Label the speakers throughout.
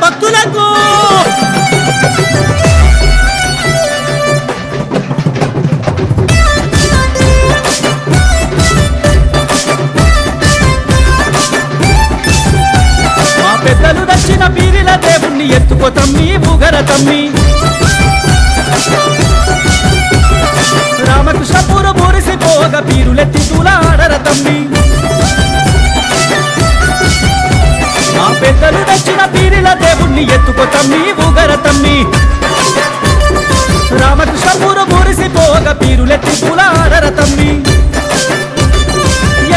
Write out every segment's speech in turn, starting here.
Speaker 1: భక్తులకు మా పెద్దలు దక్షిణ పీరిల దేవుణ్ణి ఎత్తుకో తమ్మి బుగర తమ్మి రామకృష్ణపూరు బూరిసిపోగ పీరులెత్తి తూలాడర తమ్మి మా పెద్దలు దక్షిణ పీరిల దేవుణ్ణి ఎత్తుకో తమ్మి బుగర తమ్మి రామకృష్ణపూరు బూరిసిపోగ పీరులెత్తి తూలాడర తమ్మి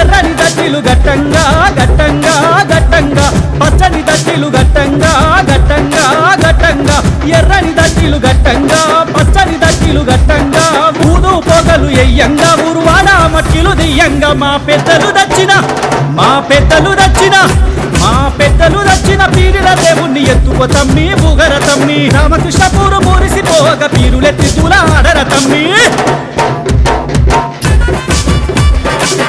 Speaker 1: ఎర్రని దట్టిలు గట్టంగా గట్టంగా గట్టంగా పచ్చని దట్టిలు గట్టంగా గట్టంగా గట్టంగా ఎర్రని దట్టిలు గట్టంగా పచ్చని దట్టిలు గట్టంగా ఊదు పొగలు ఎయ్యంగా ఊరువాడ మట్టిలు దియ్యంగా మా పెద్దలు దచ్చిన పీరిల దేవుణ్ణి ఎత్తుకో తమ్మి బుగర తమ్మి రామకృష్ణపూరు బూరిసిపోగ పీరులెత్తి తూలాడర తమ్మి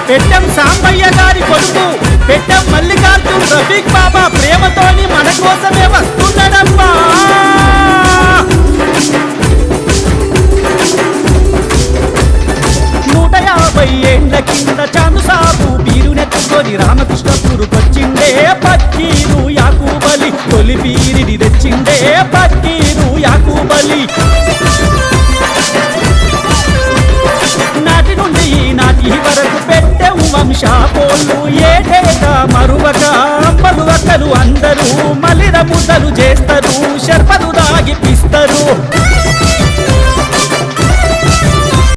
Speaker 1: పెట్టెం సాంబయ్య గారి కొడుకు పెట్టెం మల్లికార్జున్ రఫీక్ బాబా ప్రేమతోని మన కోసమే వస్తున్నాడమ్మా 150 ఏండ్ల కింద చాను సాబు పీరునెత్తుకొని రామకృష్ణపూరుకొచ్చిండే పక్కీరు యాకూబలి తొలి పీరిని తెచ్చిండే పక్కీరు యాకూబలి నాటి నుండి ఈనాటి వరకు పెట్టెం వంశాపోళ్ళు ఏటేటా మరువక అమ్మలు అక్కలు అందరూ మలిర ముద్దలు చేస్తారు శర్పలు దాగిపిస్తారు